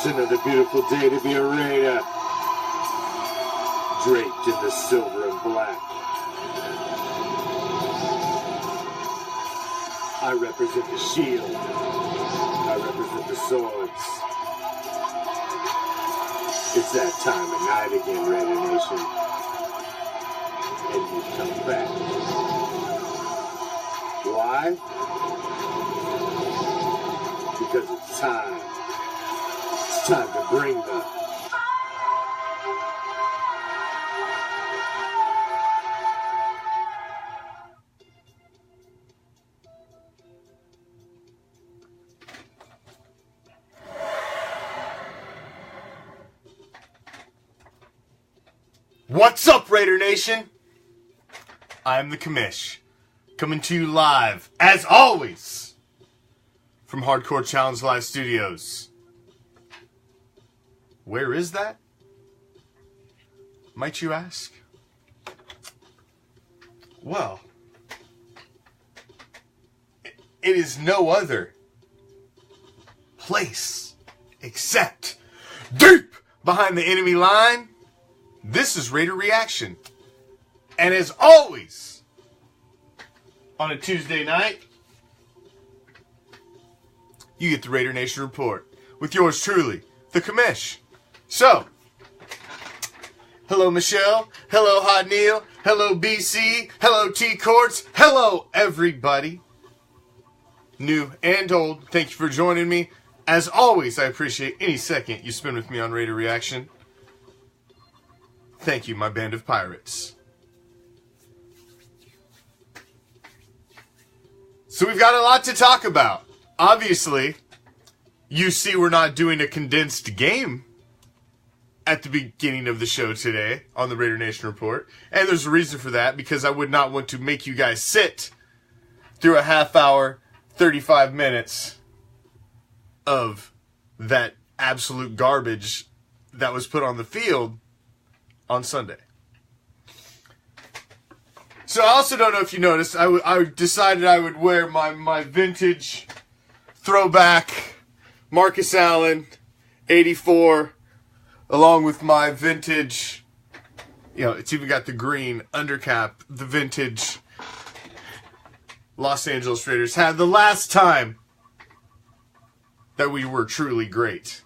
another beautiful day to be a Raider. Draped in the silver and black. I represent the shield. I represent the swords. It's that time of night again, Raider Nation. And you've come back. Why? Because it's time. It's time to bring the... What's up, Raider Nation? I'm the Commish, coming to you live, as always, from Hardcore Challenge Live Studios. Where is that? Might you ask? Well, it is no other place except deep behind the enemy line. This is Raider Reaction. And as always, on a Tuesday night, you get the Raider Nation Report with yours truly, the Commish. So, hello Michelle, hello Hot Neil, hello BC, hello T-Courts, hello everybody, new and old. Thank you for joining me. As always, I appreciate any second you spend with me on Raider Reaction. Thank you, my band of pirates. So we've got a lot to talk about. Obviously, you see we're not doing a condensed game at the beginning of the show today on the Raider Nation Report. And there's a reason for that, because I would not want to make you guys sit through a half hour, 35 minutes of that absolute garbage that was put on the field on Sunday. So I also don't know if you noticed, I decided I would wear my vintage throwback Marcus Allen 84 along with my vintage, it's even got the green undercap, the vintage Los Angeles Raiders had the last time that we were truly great.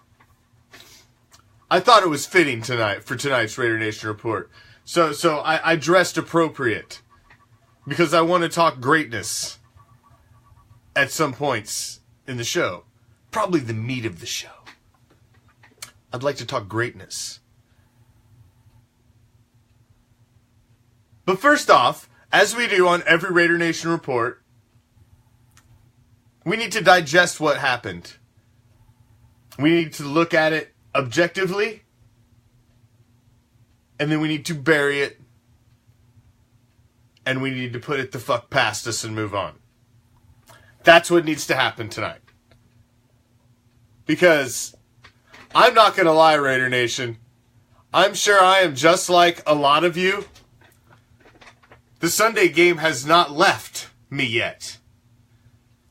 I thought it was fitting tonight for tonight's Raider Nation Report. So I dressed appropriate because I want to talk greatness at some points in the show. Probably the meat of the show. I'd like to talk greatness. But first off, as we do on every Raider Nation Report, we need to digest what happened. We need to look at it objectively, and then we need to bury it, and we need to put it the fuck past us and move on. That's what needs to happen tonight. Because, I'm not going to lie, Raider Nation, I'm sure I am just like a lot of you. The Sunday game has not left me yet.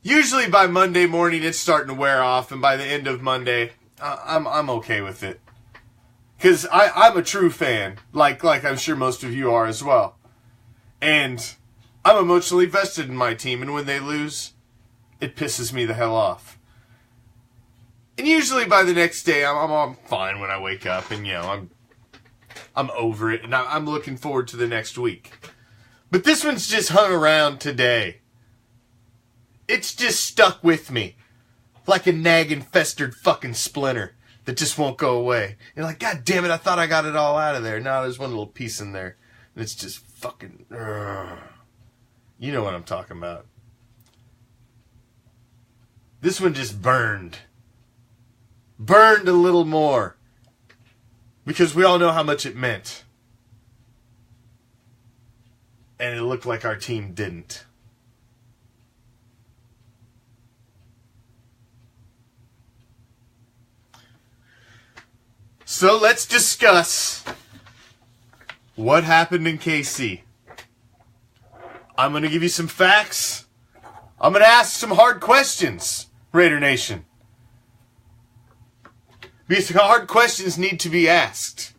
Usually by Monday morning it's starting to wear off, and by the end of Monday, I'm okay with it. Because I'm a true fan, like I'm sure most of you are as well. And I'm emotionally vested in my team, and when they lose, it pisses me the hell off. And usually by the next day, I'm fine when I wake up, and I'm over it, and I'm looking forward to the next week. But this one's just hung around today. It's just stuck with me. Like a nagging, festered fucking splinter that just won't go away. You're like, God damn it, I thought I got it all out of there. No, there's one little piece in there. And it's just fucking... You know what I'm talking about. This one just burned. Burned a little more. Because we all know how much it meant. And it looked like our team didn't. So let's discuss what happened in KC. I'm going to give you some facts. I'm going to ask some hard questions, Raider Nation. Because hard questions need to be asked.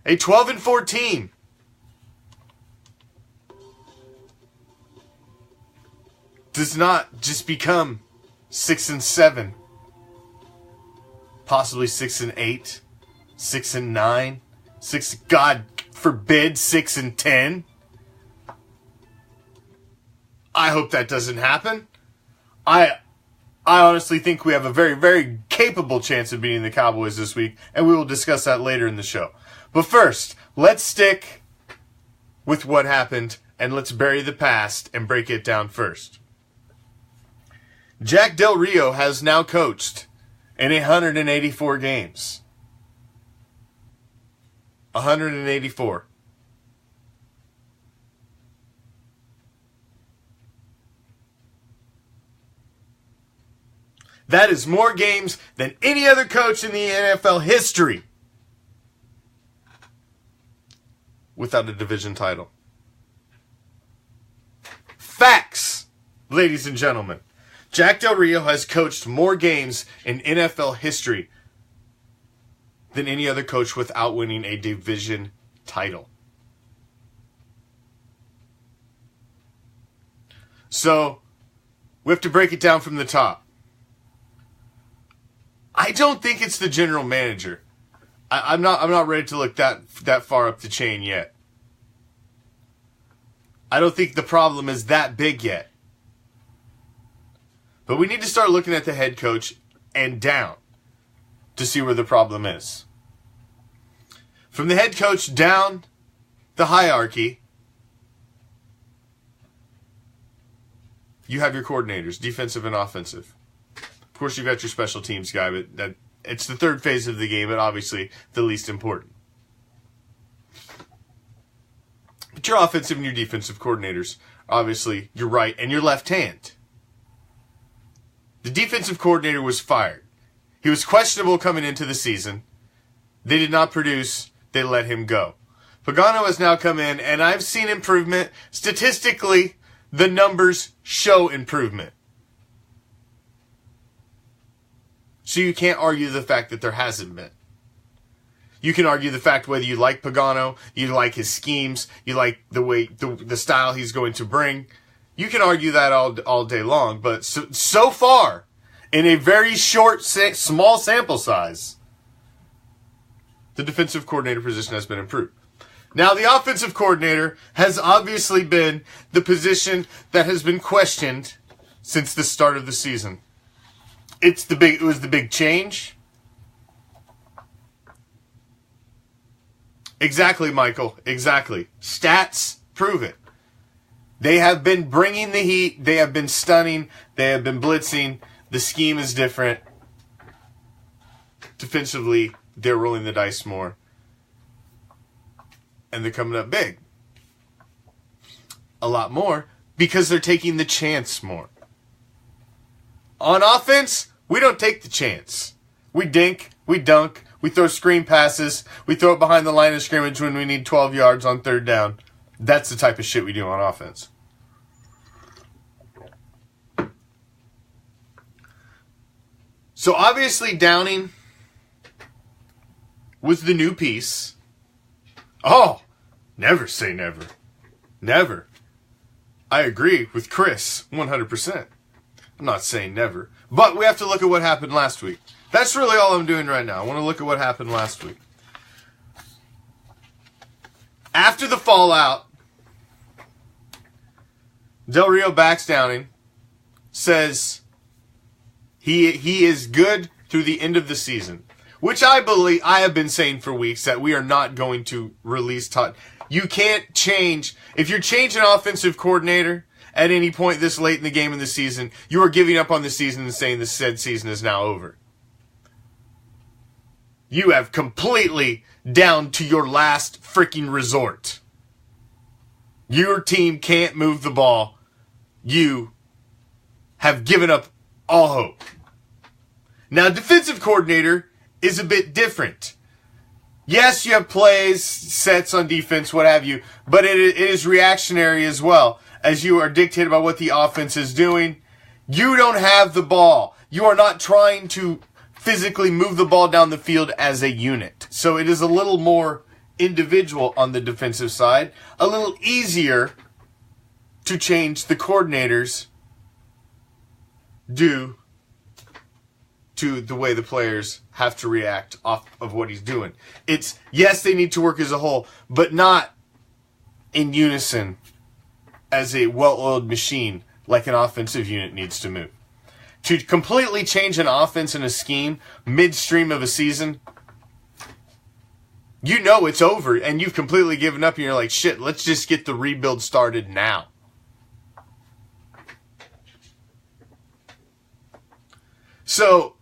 A 12-14 does not just become 6-7, possibly 6-8, 6-9, God forbid, 6-10. I hope that doesn't happen. I honestly think we have a very, very capable chance of beating the Cowboys this week, and we will discuss that later in the show. But first, let's stick with what happened, and let's bury the past and break it down first. Jack Del Rio has now coached in 184 games. 184. That is more games than any other coach in the NFL history without a division title. Facts, ladies and gentlemen. Jack Del Rio has coached more games in NFL history than any other coach without winning a division title. So, we have to break it down from the top. I don't think it's the general manager. I'm not ready to look that far up the chain yet. I don't think the problem is that big yet. But we need to start looking at the head coach and down to see where the problem is. From the head coach down the hierarchy, you have your coordinators, defensive and offensive. Of course, you've got your special teams guy, but it's the third phase of the game, and obviously the least important. But your offensive and your defensive coordinators, obviously your right and your left hand. The defensive coordinator was fired. He was questionable coming into the season. They did not produce. They let him go. Pagano has now come in, and I've seen improvement. Statistically, the numbers show improvement. So you can't argue the fact that there hasn't been. You can argue the fact whether you like Pagano, you like his schemes, you like the way the style he's going to bring. You can argue that all day long, but so far, in a very short, small sample size, the defensive coordinator position has been improved. Now, the offensive coordinator has obviously been the position that has been questioned since the start of the season. It was the big change. Exactly, Michael. Exactly. Stats prove it. They have been bringing the heat. They have been stunning. They have been blitzing. The scheme is different. Defensively, they're rolling the dice more. And they're coming up big. A lot more because they're taking the chance more. On offense, we don't take the chance. We dink, we dunk, we throw screen passes, we throw it behind the line of scrimmage when we need 12 yards on third down. That's the type of shit we do on offense. So obviously Downing was the new piece. Oh, never say never. Never. I agree with Chris 100%. I'm not saying never. But we have to look at what happened last week. That's really all I'm doing right now. I want to look at what happened last week. After the fallout, Del Rio backs Downing, says he is good through the end of the season. Which I have been saying for weeks that we are not going to release Todd. You can't change. If you're changing offensive coordinator at any point this late in the game in the season, you are giving up on the season and saying the said season is now over. You have completely down to your last freaking resort. Your team can't move the ball. You have given up all hope. Now, defensive coordinator is a bit different. Yes, you have plays, sets on defense, what have you, but it is reactionary as well. As you are dictated by what the offense is doing, you don't have the ball. You are not trying to physically move the ball down the field as a unit. So it is a little more individual on the defensive side, a little easier to change the coordinators due to the way the players have to react off of what he's doing. It's, yes, they need to work as a whole, but not in unison as a well-oiled machine like an offensive unit needs to move. To completely change an offense and a scheme midstream of a season, you know it's over and you've completely given up and you're like, shit, let's just get the rebuild started now. So,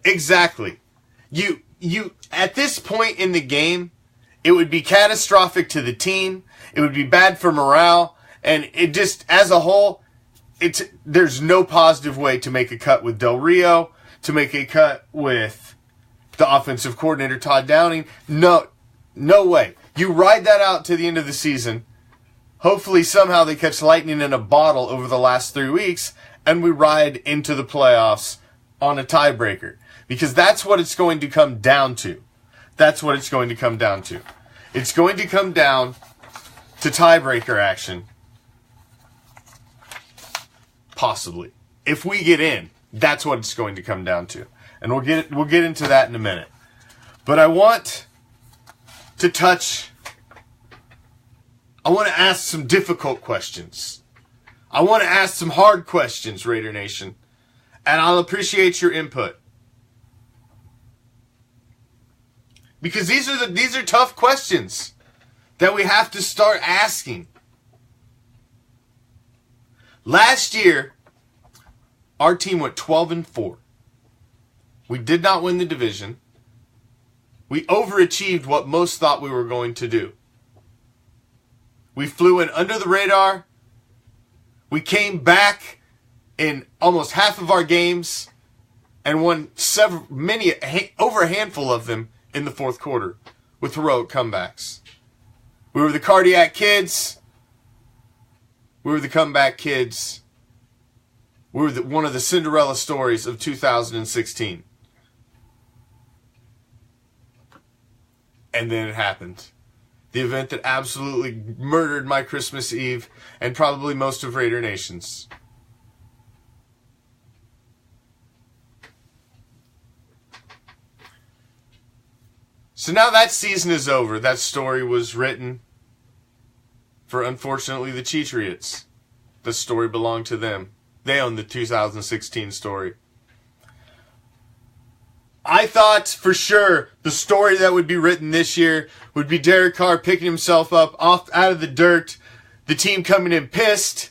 exactly. You at this point in the game, it would be catastrophic to the team. It would be bad for morale. And it just, as a whole, there's no positive way to make a cut with Del Rio, to make a cut with the offensive coordinator, Todd Downing. No way. You ride that out to the end of the season. Hopefully somehow they catch lightning in a bottle over the last 3 weeks, and we ride into the playoffs on a tiebreaker. Because that's what it's going to come down to. That's what it's going to come down to. It's going to come down to tiebreaker action. Possibly. If we get in, that's what it's going to come down to. And we'll get into that in a minute. But I want to ask some difficult questions. I want to ask some hard questions, Raider Nation. And I'll appreciate your input. Because these are tough questions that we have to start asking. Last year, our team went 12-4. We did not win the division. We overachieved what most thought we were going to do. We flew in under the radar. We came back in almost half of our games and won over a handful of them in the fourth quarter with heroic comebacks. We were the cardiac kids. We were the comeback kids. We were one of the Cinderella stories of 2016. And then it happened. The event that absolutely murdered my Christmas Eve and probably most of Raider Nation's. So now that season is over. That story was written for, unfortunately, the Cheatriots. The story belonged to them. They own the 2016 story. I thought for sure the story that would be written this year would be Derek Carr picking himself up out of the dirt, the team coming in pissed,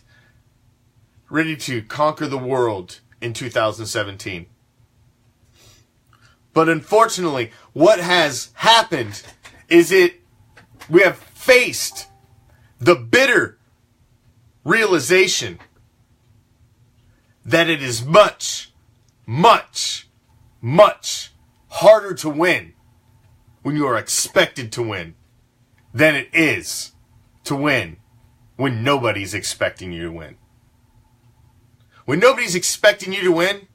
ready to conquer the world in 2017. But unfortunately, what has happened is we have faced the bitter realization that it is much, much, much harder to win when you are expected to win than it is to win when nobody's expecting you to win. When nobody's expecting you to win,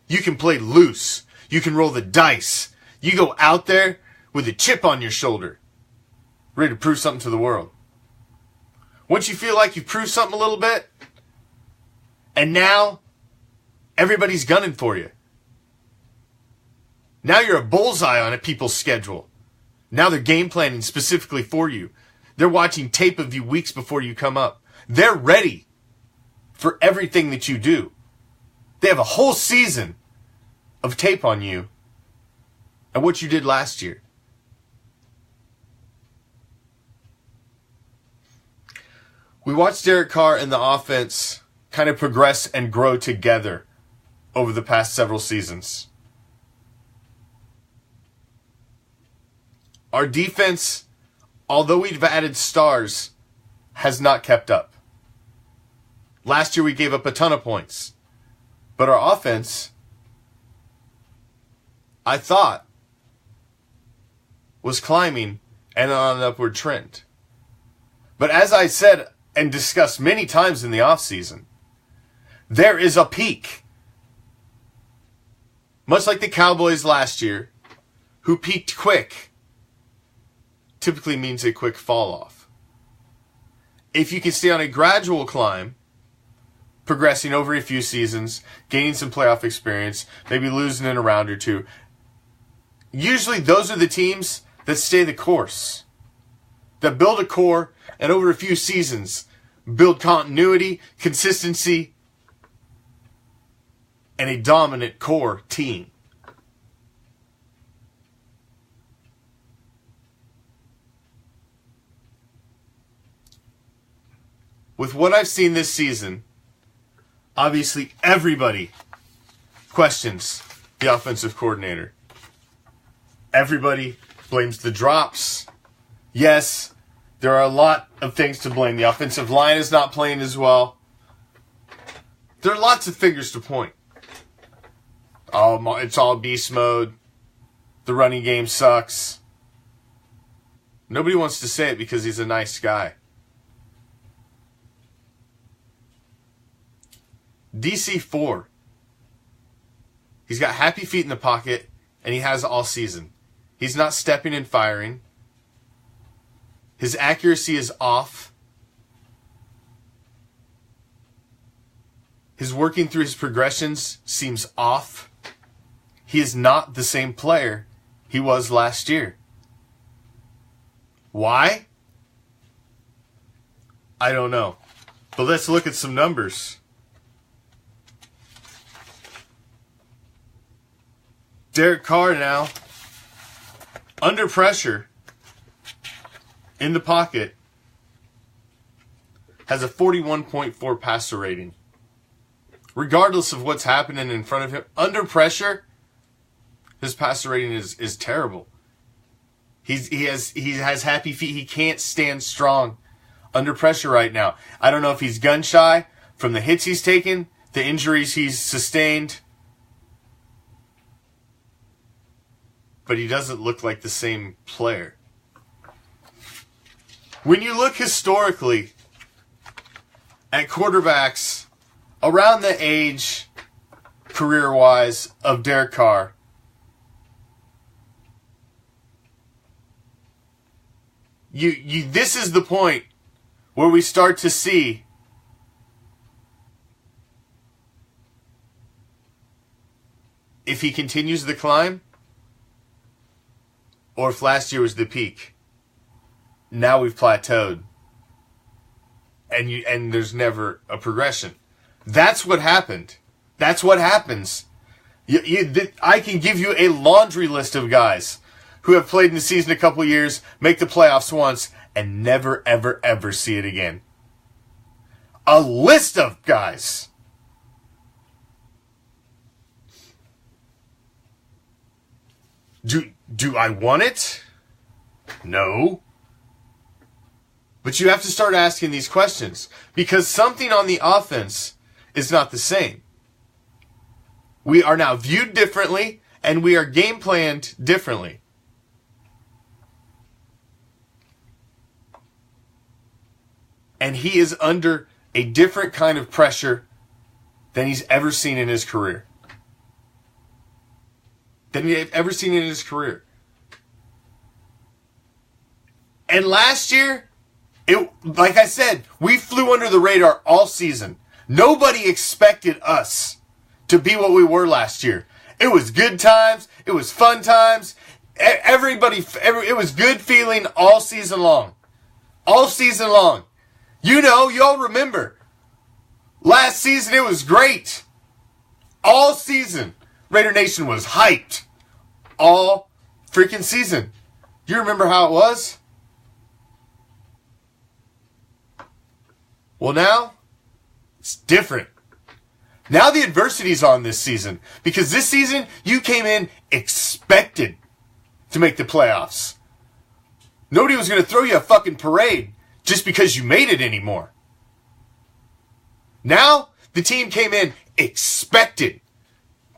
you can play loose. You can roll the dice. You go out there with a chip on your shoulder, ready to prove something to the world. Once you feel like you've proved something a little bit, and now everybody's gunning for you. Now you're a bullseye on people's schedule. Now they're game planning specifically for you. They're watching tape of you weeks before you come up. They're ready for everything that you do. They have a whole season of tape on you and what you did last year. We watched Derek Carr and the offense kind of progress and grow together over the past several seasons. Our defense, although we've added stars, has not kept up. Last year we gave up a ton of points. But our offense, I thought, was climbing and on an upward trend. But as I said and discussed many times in the offseason, there is a peak. much like the Cowboys last year, who peaked quick, typically means a quick fall off. If you can stay on a gradual climb, progressing over a few seasons, gaining some playoff experience, maybe losing in a round or two, usually those are the teams that stay the course, that build a core, and over a few seasons build continuity, consistency, and a dominant core team. With what I've seen this season, obviously everybody questions the offensive coordinator. Everybody blames the drops. Yes, there are a lot of things to blame. The offensive line is not playing as well. There are lots of fingers to point. It's all beast mode. The running game sucks. Nobody wants to say it because he's a nice guy. DC4. He's got happy feet in the pocket, and he has all season. He's not stepping and firing. His accuracy is off. His working through his progressions seems off. He is not the same player he was last year. Why? I don't know. But let's look at some numbers. Derek Carr now, under pressure, in the pocket, has a 41.4 passer rating. Regardless of what's happening in front of him, under pressure, his passer rating is terrible. He has happy feet. He can't stand strong under pressure right now. I don't know if he's gun shy from the hits he's taken, the injuries he's sustained, but he doesn't look like the same player. When you look historically at quarterbacks around the age, career-wise, of Derek Carr, this is the point where we start to see if he continues the climb or if last year was the peak. Now we've plateaued. And there's never a progression. That's what happened. That's what happens. I can give you a laundry list of guys who have played in the season a couple years, make the playoffs once, and never, ever, ever see it again. A list of guys. Do I want it? No. But you have to start asking these questions because something on the offense is not the same. We are now viewed differently and we are game planned differently. And he is under a different kind of pressure than he's ever seen in his career. And last year, like I said, we flew under the radar all season. Nobody expected us to be what we were last year. It was good times. It was fun times. It was good feeling all season long. All season long. You know, y'all remember. Last season, it was great. All season, Raider Nation was hyped. All freaking season. You remember how it was? Well, now, it's different. Now the adversity's on this season. Because this season, you came in expected to make the playoffs. Nobody was going to throw you a fucking parade just because you made it anymore. Now, the team came in expected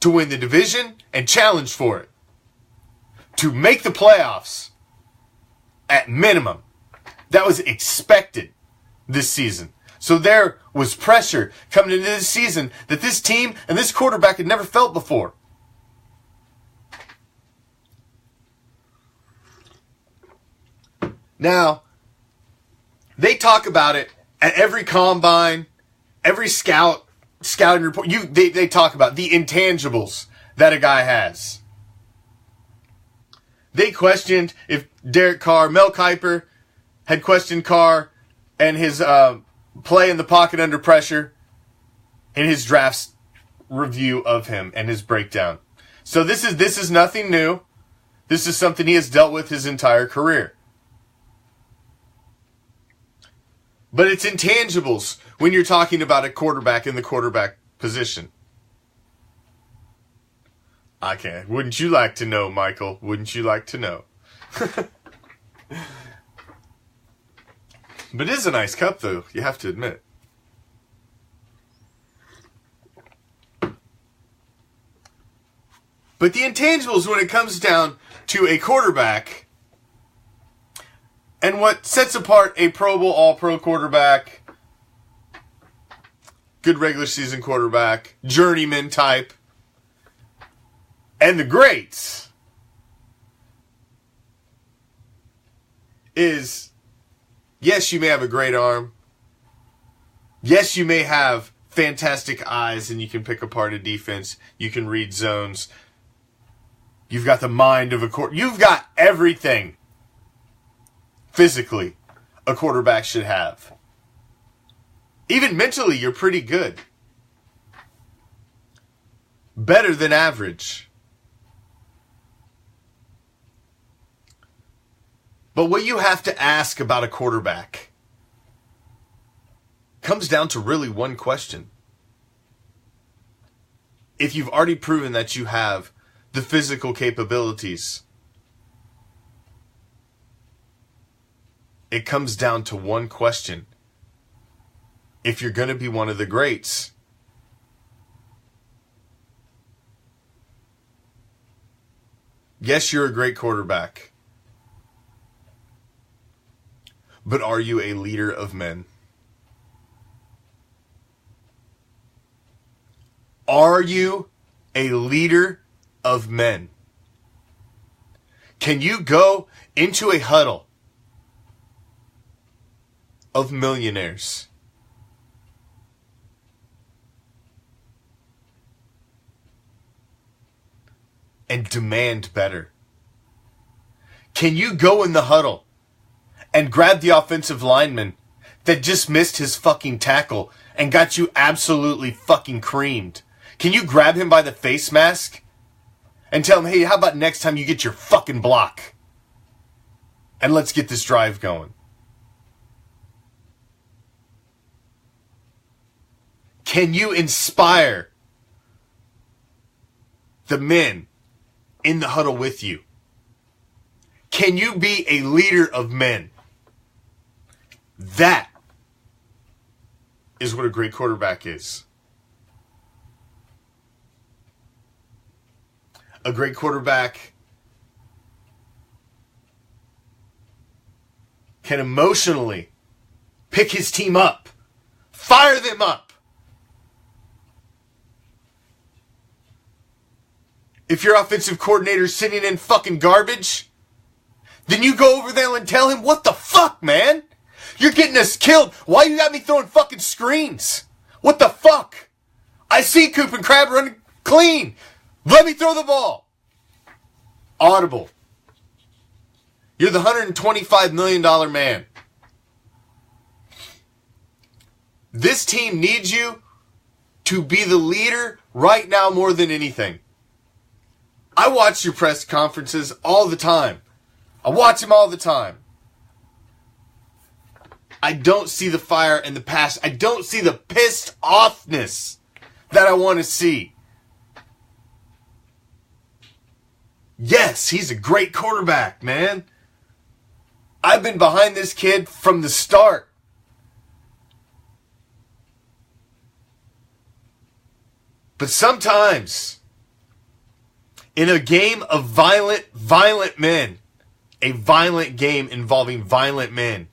to win the division and challenge for it. To make the playoffs at minimum. That was expected this season. So there was pressure coming into this season that this team and this quarterback had never felt before. Now, they talk about it at every combine, every scouting report. They talk about the intangibles that a guy has. They questioned if Derek Carr, Mel Kiper had questioned Carr and his play in the pocket under pressure in his draft review of him and his breakdown. So this is nothing new. This is something he has dealt with his entire career. But it's intangibles when you're talking about a quarterback in the quarterback position. I can't. Wouldn't you like to know, Michael? Wouldn't you like to know? But it is a nice cup, though, you have to admit. But the intangibles, when it comes down to a quarterback, and what sets apart a Pro Bowl, All-Pro quarterback, good regular season quarterback, journeyman type, and the greats, is, yes, you may have a great arm. Yes, you may have fantastic eyes and you can pick apart a defense. You can read zones. You've got the mind of a quarterback. You've got everything physically a quarterback should have. Even mentally, you're pretty good. Better than average. But what you have to ask about a quarterback comes down to really one question. If you've already proven that you have the physical capabilities, it comes down to one question. If you're going to be one of the greats, yes, you're a great quarterback, but are you a leader of men? Are you a leader of men? Can you go into a huddle of millionaires and demand better? Can you go in the huddle and grab the offensive lineman that just missed his fucking tackle and got you absolutely fucking creamed? Can you grab him by the face mask and tell him, hey, how about next time you get your fucking block? And let's get this drive going. Can you inspire the men in the huddle with you? Can you be a leader of men? That is what a great quarterback is. A great quarterback can emotionally pick his team up, fire them up. If your offensive coordinator's sitting in fucking garbage, then you go over there and tell him, what the fuck, man? You're getting us killed. Why you got me throwing fucking screens? What the fuck? I see Coop and Crab running clean. Let me throw the ball. Audible. You're the $125 million man. This team needs you to be the leader right now more than anything. I watch your press conferences all the time. I watch them all the time. I don't see the fire and the passion. I don't see the pissed offness that I want to see. Yes, he's a great quarterback, man. I've been behind this kid from the start. But sometimes, in a game of violent men, a violent game involving violent men,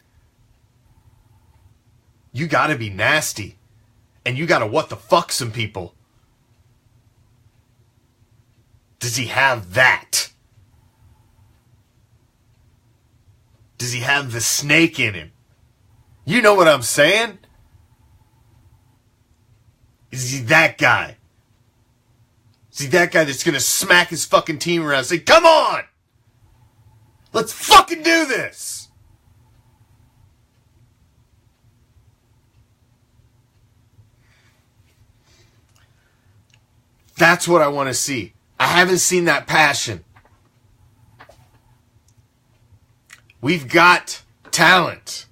you gotta be nasty. And you gotta what the fuck some people. Does he have that? Does he have the snake in him? You know what I'm saying? Is he that guy? Is he that guy that's going to smack his fucking team around and say, come on! Let's fucking do this! That's what I want to see. I haven't seen that passion. We've got talent.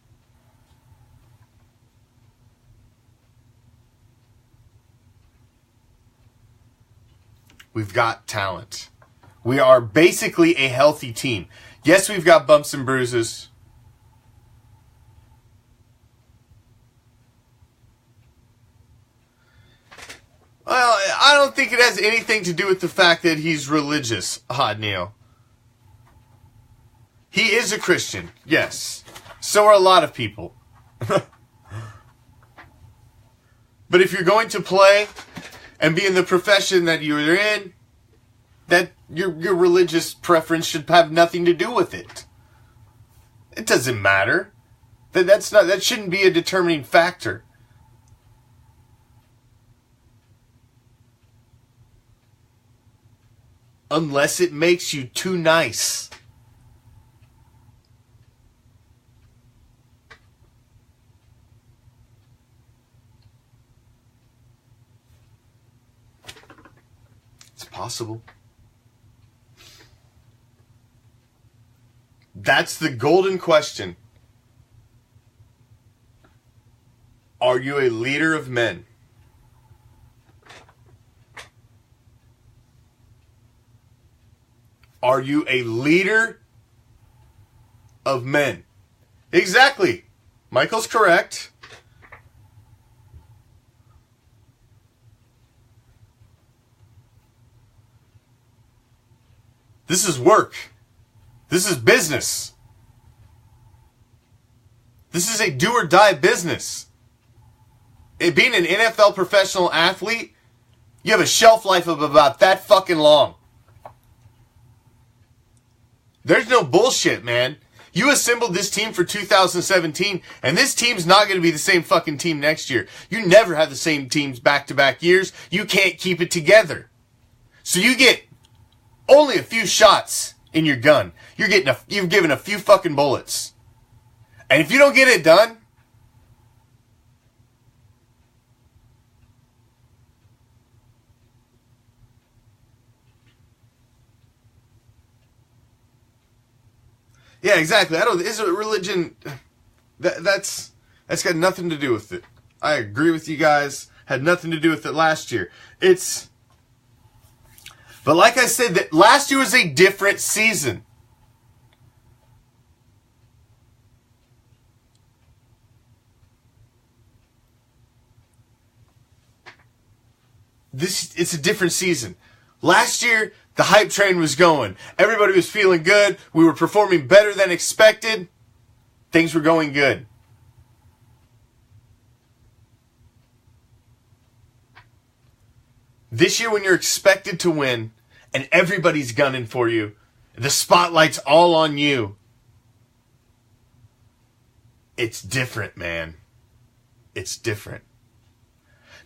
We've got talent. We are basically a healthy team. Yes, we've got bumps and bruises. Well, I don't think it has anything to do with the fact that he's religious, Hot Neil. He is a Christian, yes. So are a lot of people. But if you're going to play and be in the profession that you're in, that your religious preference should have nothing to do with it. It doesn't matter. That shouldn't be a determining factor. Unless it makes you too nice. It's possible. That's the golden question. Are you a leader of men? Are you a leader of men? Exactly. Michael's correct. This is work. This is business. This is a do or die business. Being an NFL professional athlete, you have a shelf life of about that fucking long. There's no bullshit, man. You assembled this team for 2017, and this team's not going to be the same fucking team next year. You never have the same teams back-to-back years. You can't keep it together. So you get only a few shots in your gun. You're given a few fucking bullets. And if you don't get it done, yeah, exactly. Is it religion? That's got nothing to do with it. I agree with you guys. Had nothing to do with it last year. But like I said, that last year was a different season. It's a different season. Last year, the hype train was going. Everybody was feeling good. We were performing better than expected. Things were going good. This year, when you're expected to win and everybody's gunning for you, the spotlight's all on you, it's different, man. It's different.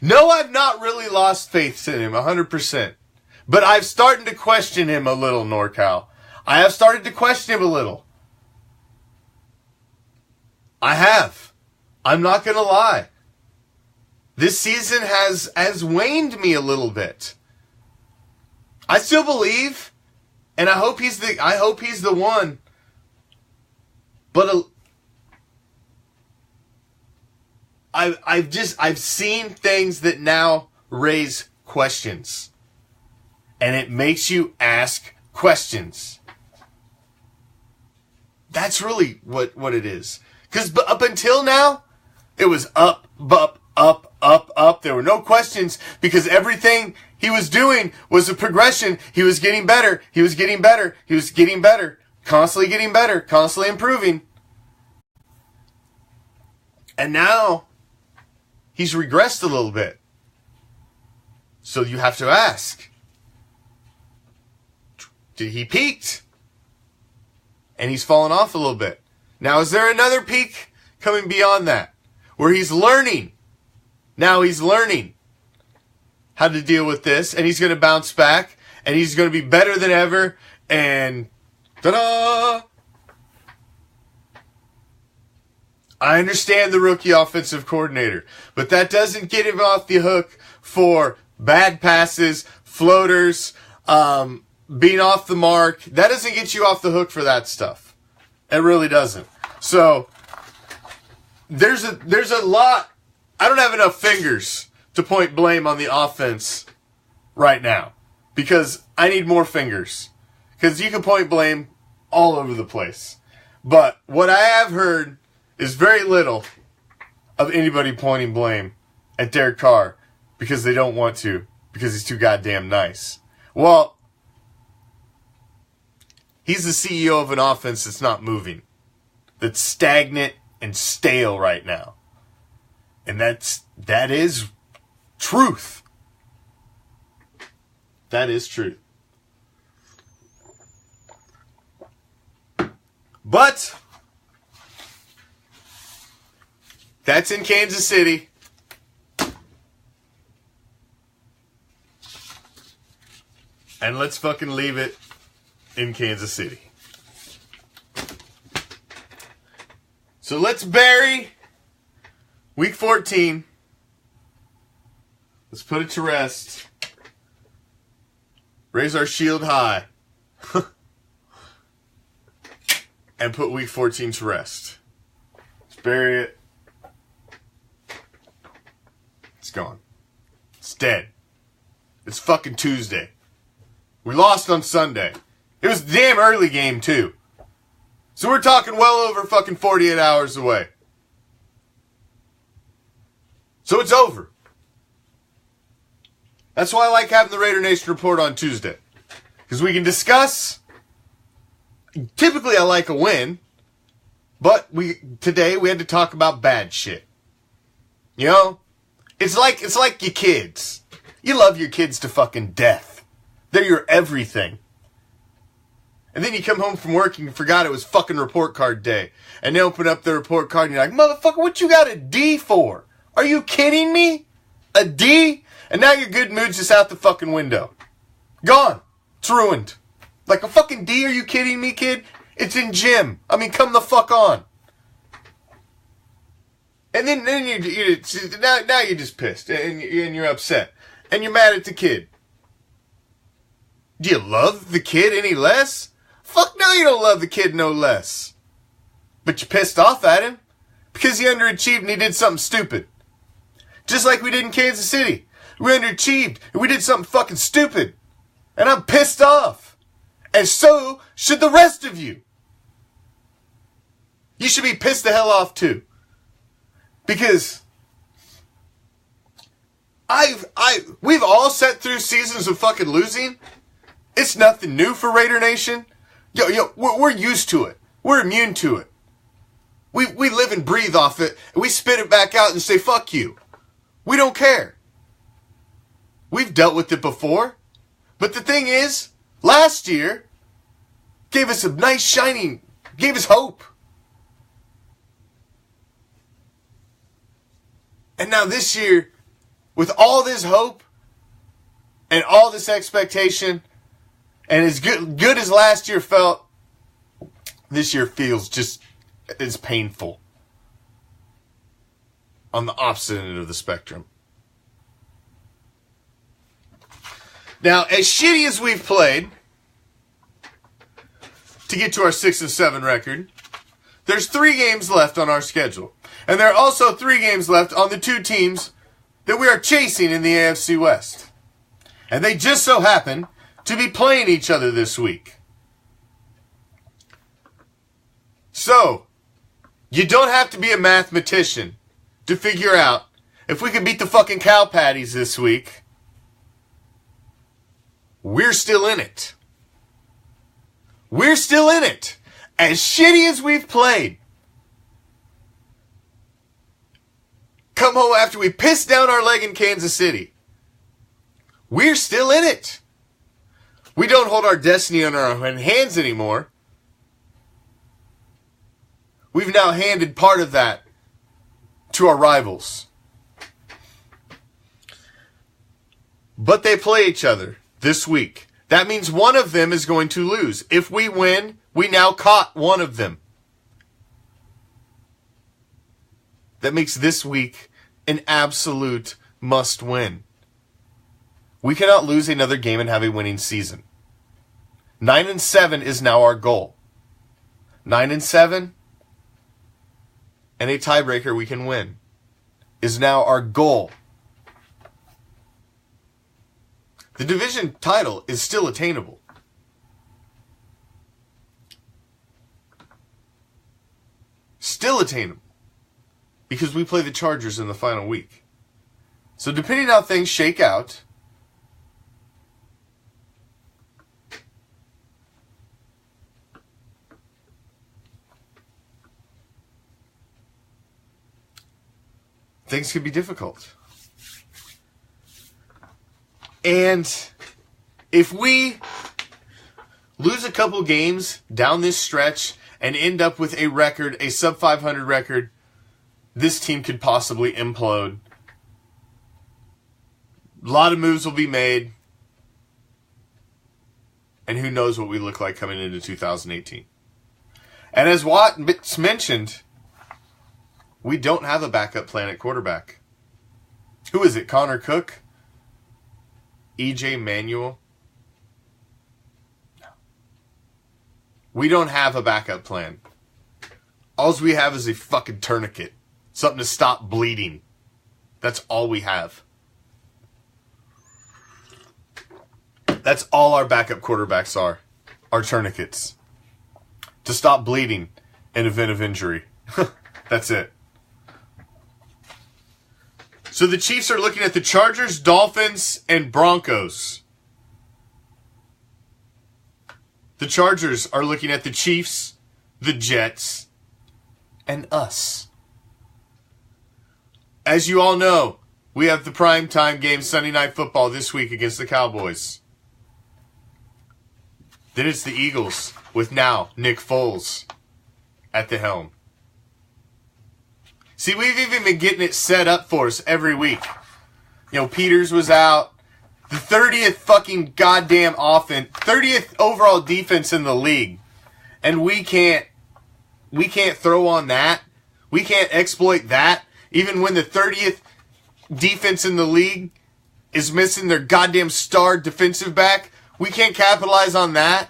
No, I've not really lost faith in him 100%. But I've started to question him a little, NorCal. I have started to question him a little. I have. I'm not going to lie. This season has waned me a little bit. I still believe, and I hope he's the one. But I've seen things that now raise questions. And it makes you ask questions. That's really what it is. Because up until now, it was up, up, up, up, up. There were no questions because everything he was doing was a progression. He was getting better. He was getting better. He was getting better. Constantly getting better. Constantly improving. And now, he's regressed a little bit. So you have to ask. Did he peaked? And he's fallen off a little bit. Now, is there another peak coming beyond that where he's learning? Now he's learning how to deal with this, and he's going to bounce back, and he's going to be better than ever, and ta-da! I understand the rookie offensive coordinator, but that doesn't get him off the hook for bad passes, floaters, being off the mark. That doesn't get you off the hook for that stuff. It really doesn't. So, there's a lot. I don't have enough fingers to point blame on the offense right now, because I need more fingers. Because you can point blame all over the place. But what I have heard is very little of anybody pointing blame at Derek Carr because they don't want to, because he's too goddamn nice. Well, he's the CEO of an offense that's not moving, that's stagnant and stale right now. And that is truth. That is truth. But that's in Kansas City. And let's fucking leave it in Kansas City. So let's bury Week 14. Let's put it to rest. Raise our shield high. And put Week 14 to rest. Let's bury it. It's gone. It's dead. It's fucking Tuesday. We lost on Sunday. It was a damn early game, too. So we're talking well over fucking 48 hours away. So it's over. That's why I like having the Raider Nation report on Tuesday. Because we can discuss. Typically I like a win. But today we had to talk about bad shit. You know? It's like your kids. You love your kids to fucking death. They're your everything. And then you come home from work and you forgot it was fucking report card day. And they open up the report card and you're like, motherfucker, what you got a D for? Are you kidding me? A D? And now your good mood's just out the fucking window. Gone. It's ruined. Like a fucking D, are you kidding me, kid? It's in gym. I mean, come the fuck on. And then now you're just pissed and you're upset. And you're mad at the kid. Do you love the kid any less? Fuck no, you don't love the kid no less. But you're pissed off at him because he underachieved and he did something stupid. Just like we did in Kansas City. We underachieved and we did something fucking stupid. And I'm pissed off. And so should the rest of you. You should be pissed the hell off too. Because we've all sat through seasons of fucking losing. It's nothing new for Raider Nation. We're used to it. We're immune to it. We live and breathe off it, and we spit it back out and say, fuck you. We don't care. We've dealt with it before. But the thing is, last year gave us a nice shining, gave us hope. And now this year, with all this hope and all this expectation, and as good as last year felt, this year feels just as painful. On the opposite end of the spectrum. Now, as shitty as we've played to get to our 6-7 record, there's 3 games left on our schedule. And there are also 3 games left on the 2 teams that we are chasing in the AFC West. And they just so happen to be playing each other this week. So, you don't have to be a mathematician to figure out if we can beat the fucking cow patties this week. We're still in it. We're still in it. As shitty as we've played. Come home after we pissed down our leg in Kansas City. We're still in it. We don't hold our destiny in our own hands anymore. We've now handed part of that to our rivals. But they play each other this week. That means one of them is going to lose. If we win, we now caught one of them. That makes this week an absolute must-win. We cannot lose another game and have a winning season. 9-7 is now our goal. 9-7 and a tiebreaker we can win is now our goal. The division title is still attainable. Still attainable. Because we play the Chargers in the final week. So depending on how things shake out, things could be difficult. And if we lose a couple games down this stretch and end up with a record, a sub 500 record, this team could possibly implode. A lot of moves will be made. And who knows what we look like coming into 2018. And as Watts mentioned, we don't have a backup plan at quarterback. Who is it? Connor Cook? EJ Manuel? No. We don't have a backup plan. All we have is a fucking tourniquet. Something to stop bleeding. That's all we have. That's all our backup quarterbacks are tourniquets. To stop bleeding in event of injury. That's it. So the Chiefs are looking at the Chargers, Dolphins, and Broncos. The Chargers are looking at the Chiefs, the Jets, and us. As you all know, we have the primetime game Sunday Night Football this week against the Cowboys. Then it's the Eagles with now Nick Foles at the helm. See, we've even been getting it set up for us every week. You know, Peters was out. The 30th fucking goddamn offense, 30th overall defense in the league. And we can't throw on that. We can't exploit that. Even when the 30th defense in the league is missing their goddamn star defensive back, we can't capitalize on that.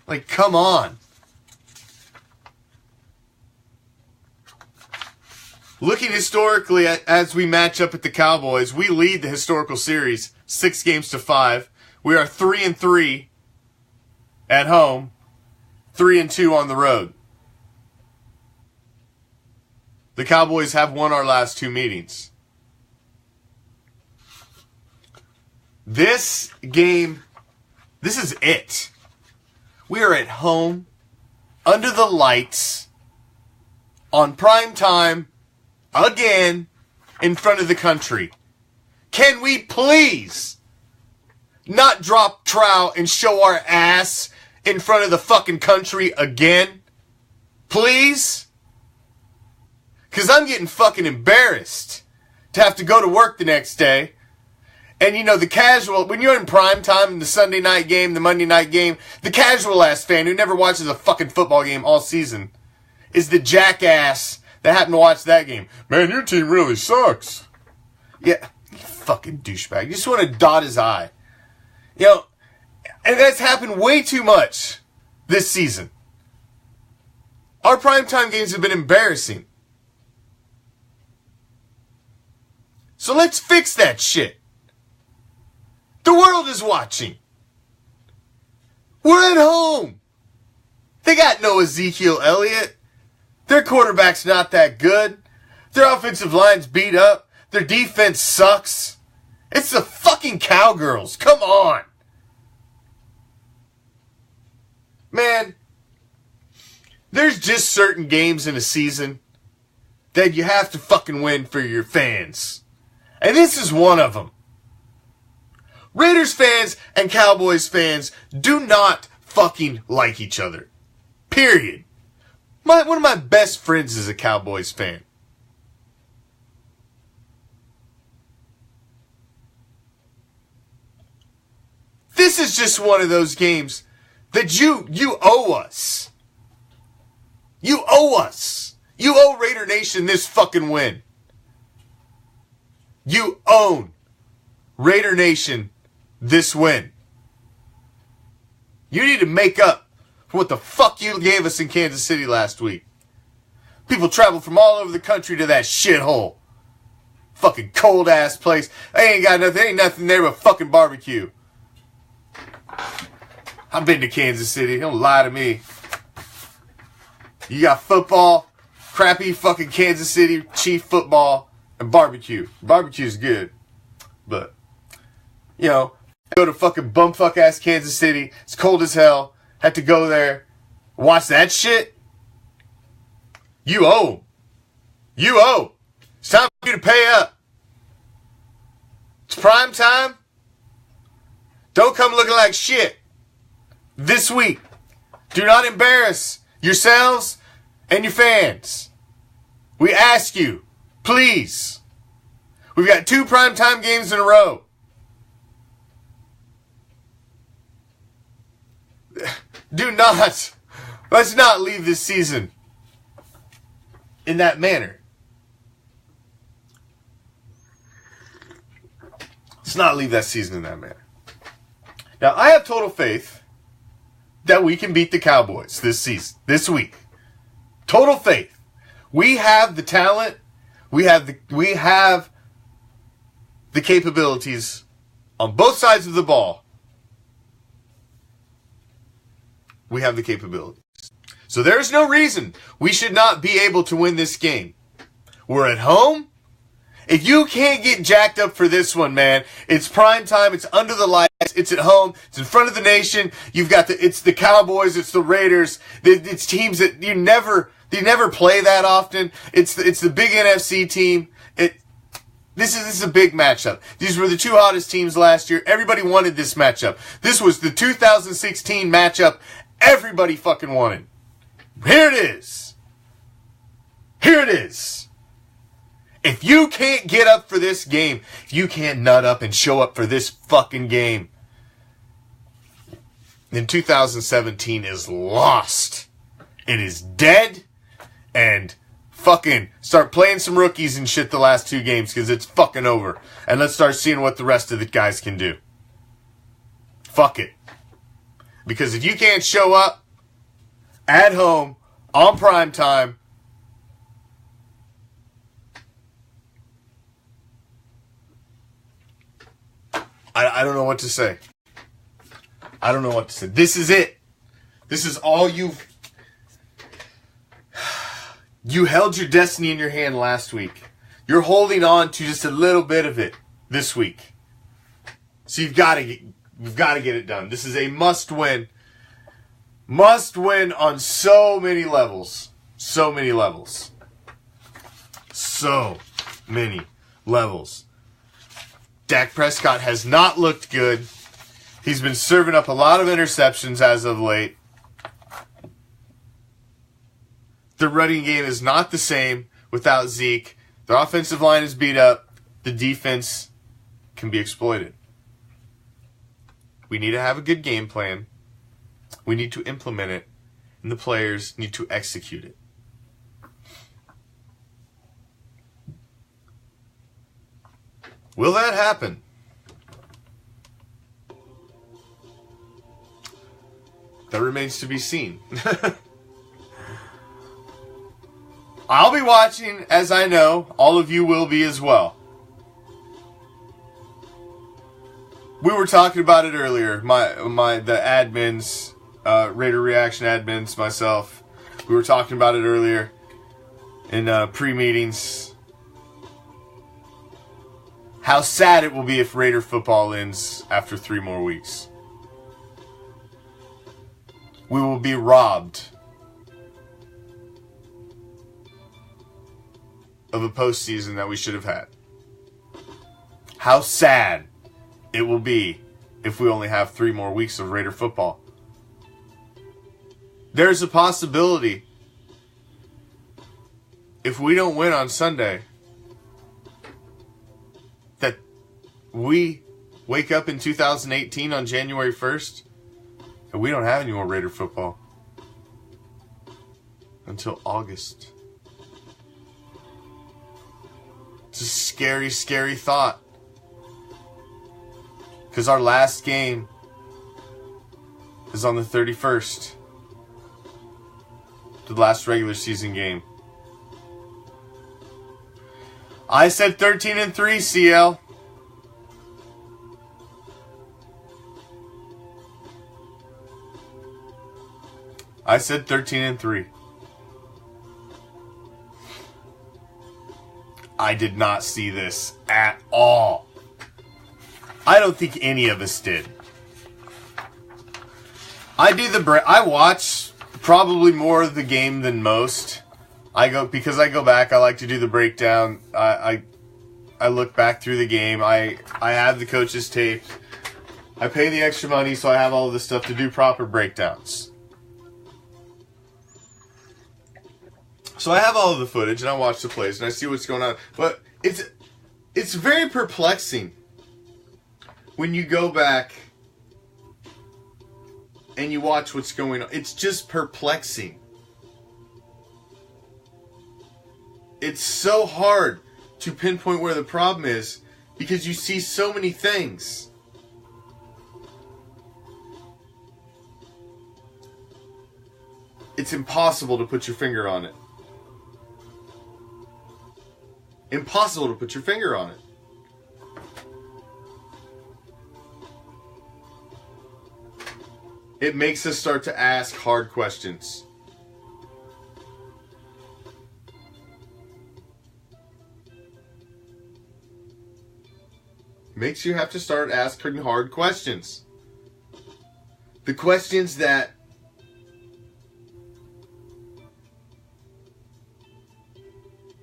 Like, come on. Looking historically as we match up with the Cowboys, we lead the historical series 6 games to 5. We are 3-3 at home, 3-2 on the road. The Cowboys have won our last 2 meetings. This game, this is it. We are at home, under the lights, on prime time, again, in front of the country. Can we please not drop trowel and show our ass in front of the fucking country again? Please? Because I'm getting fucking embarrassed to have to go to work the next day. And you know, the casual, when you're in prime time in the Sunday night game, the Monday night game, the casual ass fan who never watches a fucking football game all season is the jackass that happened to watch that game. Man, your team really sucks. Yeah, you fucking douchebag. You just want to dot his eye. You know, and that's happened way too much this season. Our primetime games have been embarrassing. So let's fix that shit. The world is watching. We're at home. They got no Ezekiel Elliott. Their quarterback's not that good. Their offensive line's beat up. Their defense sucks. It's the fucking Cowgirls. Come on. Man, there's just certain games in a season that you have to fucking win for your fans. And this is one of them. Raiders fans and Cowboys fans do not fucking like each other. Period. One of my best friends is a Cowboys fan. This is just one of those games that you owe us. You owe us. You owe Raider Nation this fucking win. You own Raider Nation this win. You need to make up for what the fuck you gave us in Kansas City last week. People travel from all over the country to that shithole. Fucking cold ass place. Ain't nothing there but fucking barbecue. I've been to Kansas City. Don't lie to me. You got football, crappy fucking Kansas City Chief football, and barbecue. Barbecue's good. But, you know, go to fucking bumfuck ass Kansas City. It's cold as hell. Had to go there. Watch that shit. You owe. You owe. It's time for you to pay up. It's prime time. Don't come looking like shit this week. Do not embarrass yourselves and your fans. We ask you, please. We've got 2 primetime games in a row. Let's not leave this season in that manner. Let's not leave that season in that manner. Now, I have total faith that we can beat the Cowboys this season, this week. Total faith. We have the talent. We have the capabilities on both sides of the ball. We have the capabilities. So there's no reason we should not be able to win this game. We're at home. If you can't get jacked up for this one, man, it's prime time. It's under the lights. It's at home. It's in front of the nation. You've got it's the Cowboys. It's the Raiders. It's teams that you never play that often. It's the big NFC team. This is a big matchup. These were the 2 hottest teams last year. Everybody wanted this matchup. This was the 2016 matchup everybody fucking wanted. Here it is. Here it is. If you can't get up for this game, if you can't nut up and show up for this fucking game, then 2017 is lost. It is dead. And fucking start playing some rookies and shit the last 2 games because it's fucking over. And let's start seeing what the rest of the guys can do. Fuck it. Because if you can't show up at home on prime time, I don't know what to say. I don't know what to say. This is it. This is all you held your destiny in your hand last week. You're holding on to just a little bit of it this week. So we've got to get it done. This is a must win. Must win on so many levels. So many levels. So many levels. Dak Prescott has not looked good. He's been serving up a lot of interceptions as of late. The running game is not the same without Zeke. Their offensive line is beat up. The defense can be exploited. We need to have a good game plan. We need to implement it. And the players need to execute it. Will that happen? That remains to be seen. I'll be watching, as I know all of you will be as well. We were talking about it earlier. The admins, Raider Reaction admins, myself. We were talking about it earlier in pre-meetings. How sad it will be if Raider football ends after 3 more weeks. We will be robbed of a postseason that we should have had. How sad it will be if we only have 3 more weeks of Raider football. There's a possibility if we don't win on Sunday, that we wake up in 2018 on January 1st and we don't have any more Raider football until August. It's a scary, scary thought. Because our last game is on the 31st. The last regular season game. I said 13-3, CL. I said 13-3. I did not see this at all. I don't think any of us did. I watch probably more of the game than most. Because I go back, I like to do the breakdown. I look back through the game. I have the coaches taped. I pay the extra money, so I have all of this stuff to do proper breakdowns. So I have all of the footage, and I watch the plays, and I see what's going on. But it's very perplexing when you go back and you watch what's going on. It's just perplexing. It's so hard to pinpoint where the problem is because you see so many things. It's impossible to put your finger on it. Impossible to put your finger on it. It makes us start to ask hard questions. Makes you have to start asking hard questions. The questions that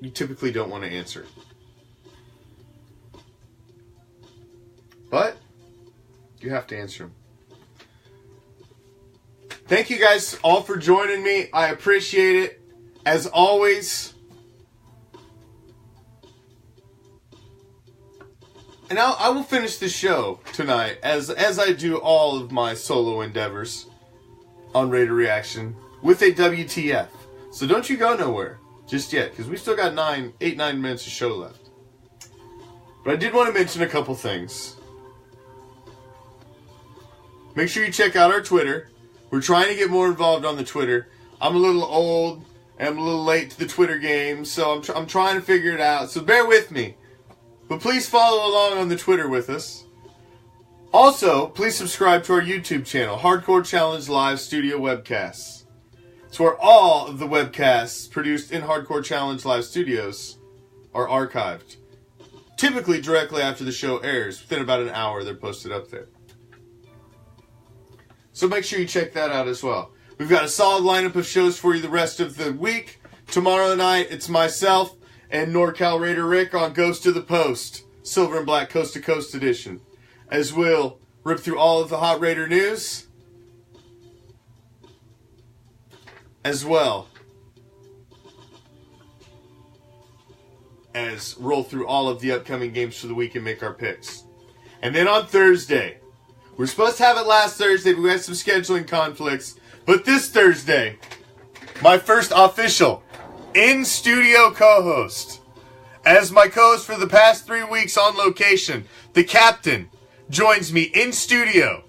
you typically don't want to answer. But you have to answer them. Thank you guys all for joining me. I appreciate it. As always. And I will finish the show tonight, as I do all of my solo endeavors on Raider Reaction, with a WTF. So don't you go nowhere just yet, because we still got 8-9 minutes of show left. But I did want to mention a couple things. Make sure you check out our Twitter. We're trying to get more involved on the Twitter. I'm a little old, and I'm a little late to the Twitter game, so I'm trying to figure it out. So bear with me. But please follow along on the Twitter with us. Also, please subscribe to our YouTube channel, Hardcore Challenge Live Studio Webcasts. It's where all of the webcasts produced in Hardcore Challenge Live Studios are archived. Typically directly after the show airs. Within about an hour, they're posted up there. So make sure you check that out as well. We've got a solid lineup of shows for you the rest of the week. Tomorrow night, it's myself and NorCal Raider Rick on Ghost to the Post, Silver and Black Coast to Coast edition, as we'll rip through all of the hot Raider news, as well as roll through all of the upcoming games for the week and make our picks. And then on Thursday, we're supposed to have it last Thursday, but we had some scheduling conflicts. But this Thursday, my first official in-studio co-host. As my co-host for the past 3 weeks on location, the captain joins me in studio,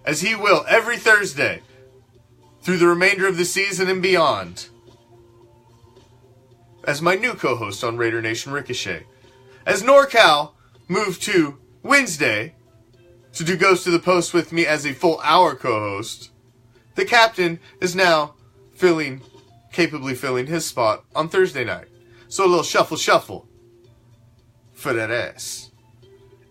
as he will every Thursday, through the remainder of the season and beyond, as my new co-host on Raider Nation Ricochet. As NorCal moved to Wednesday to do Ghost to the Post with me as a full hour co-host, the captain is now capably filling his spot on Thursday night. So a little shuffle for that ass.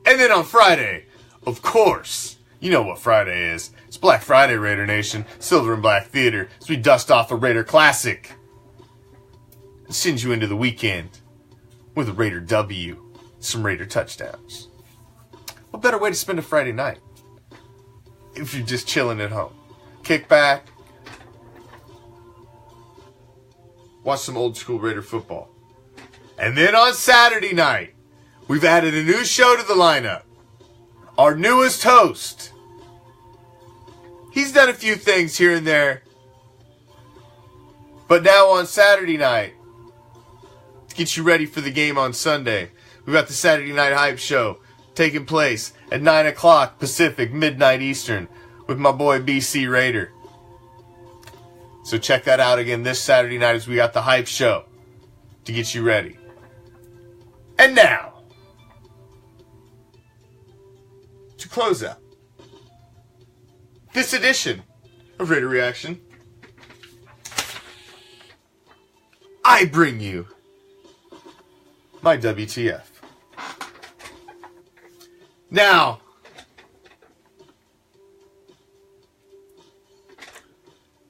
And then on Friday, of course, you know what Friday is. It's Black Friday, Raider Nation, Silver and Black Theater, as we dust off a Raider classic and send you into the weekend with a Raider W, some Raider touchdowns. What better way to spend a Friday night if you're just chilling at home? Kick back, watch some old school Raider football. And then on Saturday night, we've added a new show to the lineup. Our newest host. He's done a few things here and there. But now on Saturday night, to get you ready for the game on Sunday, we've got the Saturday Night Hype Show taking place at 9 o'clock Pacific, midnight Eastern, with my boy BC Raider. So check that out again this Saturday night as we got the Hype Show to get you ready. And now, to close out this edition of Raider Reaction, I bring you my WTF. Now,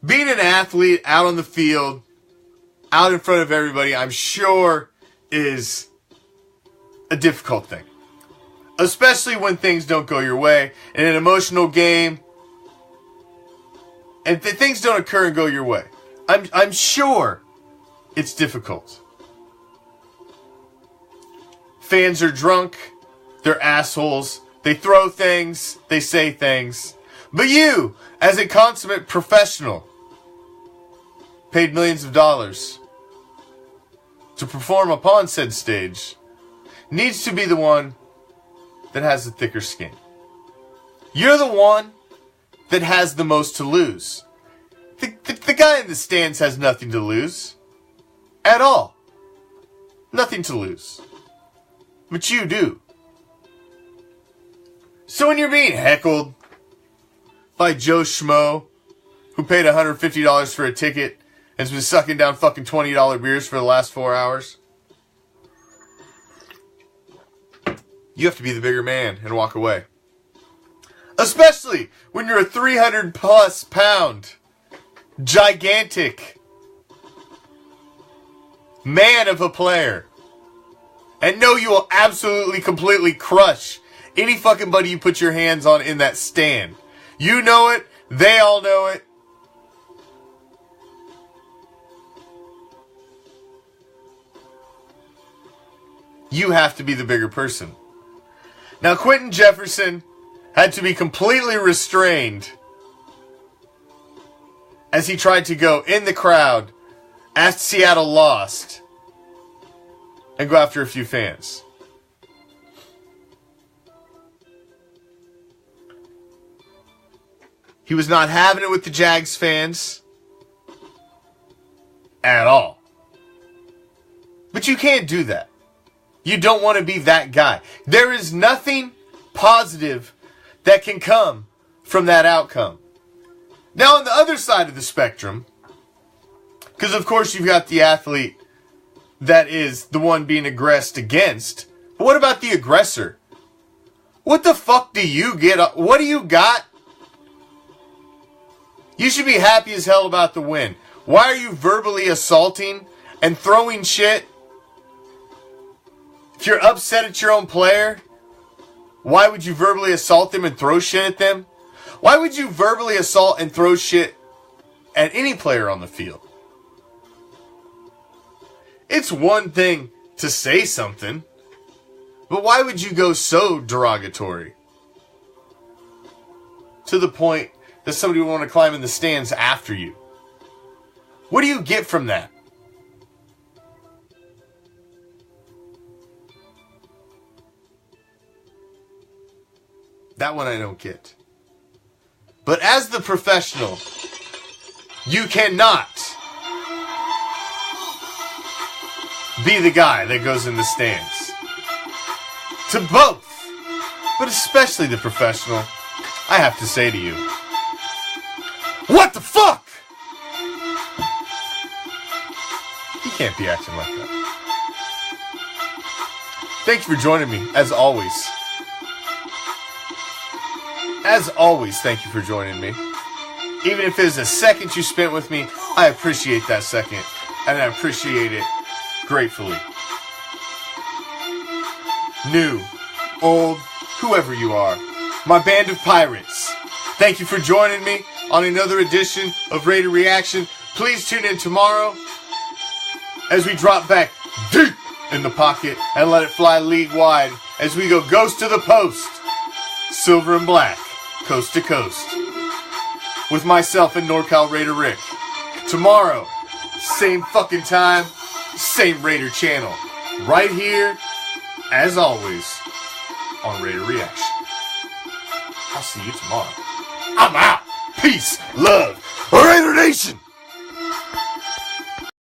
being an athlete out on the field, out in front of everybody, I'm sure is a difficult thing. Especially when things don't go your way in an emotional game, and things don't occur and go your way. I'm sure it's difficult. Fans are drunk, they're assholes, they throw things, they say things. But you, as a consummate professional, paid millions of dollars to perform upon said stage, needs to be the one that has the thicker skin. You're the one that has the most to lose. The guy in the stands has nothing to lose. At all. Nothing to lose. But you do. So when you're being heckled by Joe Schmo, who paid $150 for a ticket and has been sucking down fucking $20 beers for the last 4 hours, you have to be the bigger man and walk away. Especially when you're a 300 plus pound, gigantic man of a player. And know you will absolutely, completely crush any fucking buddy you put your hands on in that stand. You know it. They all know it. You have to be the bigger person. Now, Quentin Jefferson had to be completely restrained as he tried to go in the crowd as Seattle lost and go after a few fans. He was not having it with the Jags fans at all. But you can't do that. You don't want to be that guy. There is nothing positive that can come from that outcome. Now, on the other side of the spectrum, because of course you've got the athlete that is the one being aggressed against, but what about the aggressor? What the fuck do you get? What do you got? You should be happy as hell about the win. Why are you verbally assaulting and throwing shit? If you're upset at your own player, why would you verbally assault them and throw shit at them? Why would you verbally assault and throw shit at any player on the field? It's one thing to say something, but why would you go so derogatory? To the point that somebody would want to climb in the stands after you. What do you get from that? That one I don't get. But as the professional, you cannot be the guy that goes in the stands. To both, but especially the professional, I have to say to you, what the fuck? You can't be acting like that. Thank you for joining me, as always. As always, thank you for joining me. Even if it is a second you spent with me, I appreciate that second. And I appreciate it gratefully. New, old, whoever you are. My band of pirates. Thank you for joining me on another edition of Raider Reaction. Please tune in tomorrow as we drop back deep in the pocket and let it fly league wide as we go ghost to the post. Silver and black, coast to coast. With myself and NorCal Raider Rick. Tomorrow, same fucking time, same Raider channel. Right here, as always, on Raider Reaction. I'll see you tomorrow. I'm out. Peace, love, Raider Nation.